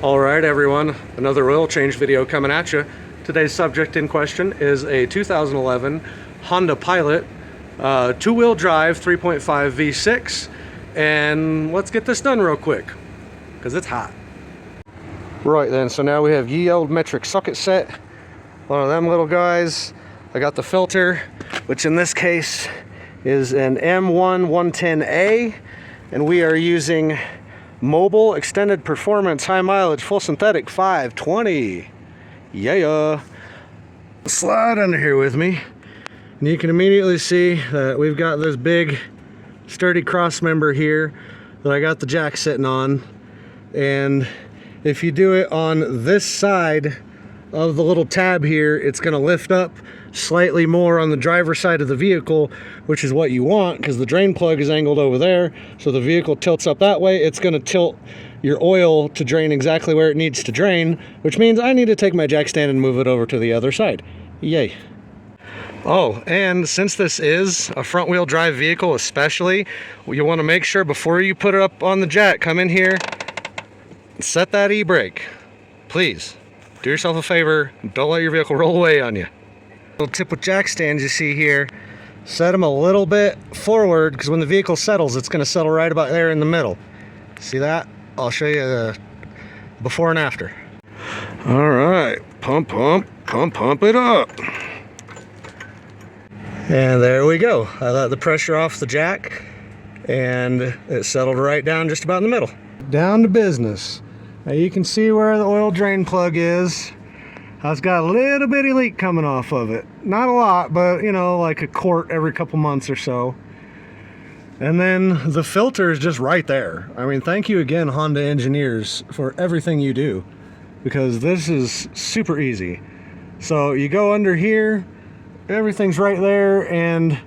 All right, everyone, another oil change video coming at you. Today's subject in question is a 2011 Honda Pilot two-wheel drive 3.5 V6, and let's get this done real quick because it's hot. Right then, so now we have ye old metric socket set, one of them little guys. I got the filter, which in this case is an M1 110A, and we are using Mobil Extended Performance High Mileage Full Synthetic 520. Yeah. Slide under here with me, and you can immediately see that we've got this big sturdy cross member here that I got the jack sitting on. And if you do it on this side of the little tab here, it's going to lift up slightly more on the driver's side of the vehicle, which is what you want because the drain plug is angled over there, so the vehicle tilts up that way. It's going to tilt your oil to drain exactly where it needs to drain, which means I need to take my jack stand and move it over to the other side. Yay. Oh, and since this is a front wheel drive vehicle especially, you want to make sure before you put it up on the jack, come in here, set that e-brake. Please do yourself a favor, don't let your vehicle roll away on you. Little tip with jack stands you see here, set them a little bit forward because when the vehicle settles, it's going to settle right about there in the middle. See that? I'll show you the before and after. All right, pump it up. And there we go. I let the pressure off the jack and it settled right down just about in the middle. Down to business. Now you can see where the oil drain plug is. It's got a little bitty leak coming off of it. Not a lot, but you know, like a quart every couple months or so. And then the filter is just right there. I mean, thank you again, Honda engineers, for everything you do, because this is super easy. So you go under here, everything's right there, and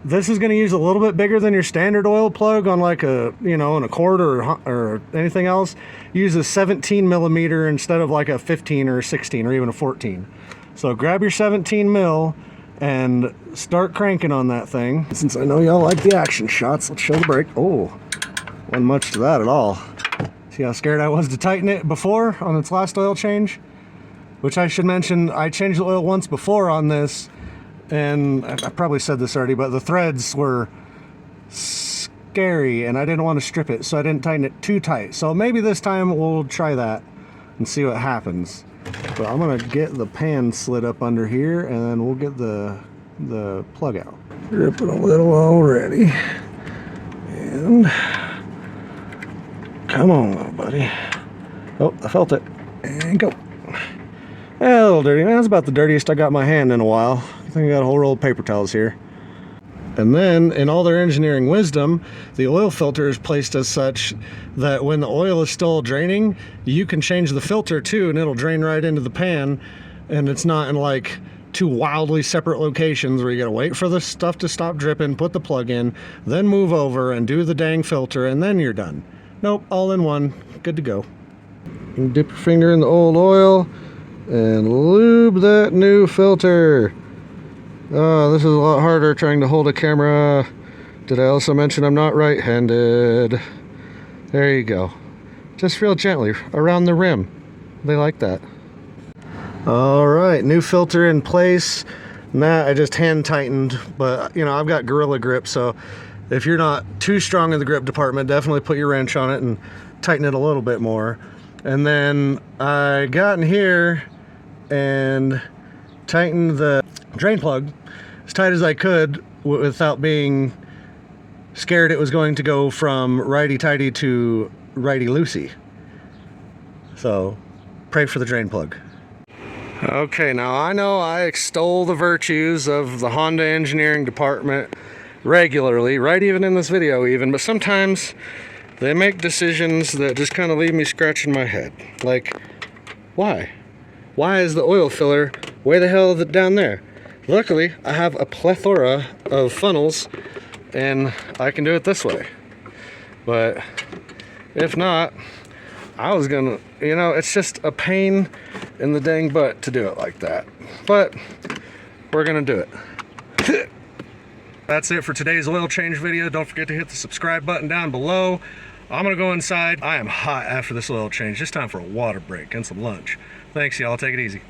this is going to use a little bit bigger than your standard oil plug on like a, you know, an Accord or anything else. Use a 17 millimeter instead of like a 15 or a 16 or even a 14. So grab your 17 mil and start cranking on that thing. Since I know y'all like the action shots, let's show the brake. Oh, wasn't much to that at all. See how scared I was to tighten it before on its last oil change? Which I should mention, I changed the oil once before on this, and I probably said this already, but the threads were scary and I didn't want to strip it, so I didn't tighten it too tight. So maybe this time we'll try that and see what happens. But I'm gonna get the pan slid up under here and then we'll get the plug out. Rip it a little already. And come on, little buddy. Oh, I felt it. And go. A little dirty. That's about the dirtiest I got my hand in a while. I think I got a whole roll of paper towels here. And then, in all their engineering wisdom, the oil filter is placed as such that when the oil is still draining, you can change the filter too, and it'll drain right into the pan, and it's not in like two wildly separate locations where you gotta wait for the stuff to stop dripping, put the plug in, then move over and do the dang filter, and then you're done. Nope, all in one. Good to go. You can dip your finger in the old oil and lube that new filter. Oh, this is a lot harder trying to hold a camera. Did I also mention I'm not right-handed? There you go. Just real gently around the rim. They like that. All right, new filter in place. That I just hand tightened, but you know, I've got Gorilla Grip, so if you're not too strong in the grip department, definitely put your wrench on it and tighten it a little bit more. And then I got in here and tightened the drain plug as tight as I could without being scared it was going to go from righty-tighty to righty-loosey. So pray for the drain plug. Okay, now I know I extol the virtues of the Honda engineering department regularly, right, even in this video even, but sometimes they make decisions that just kind of leave me scratching my head. Like, why? Why is the oil filler way the hell down there? Luckily, I have a plethora of funnels and I can do it this way. But if not, I was gonna, you know, it's just a pain in the dang butt to do it like that. But we're gonna do it. That's it for today's oil change video. Don't forget to hit the subscribe button down below. I'm gonna go inside. I am hot after this oil change. It's time for a water break and some lunch. Thanks, y'all. Take it easy.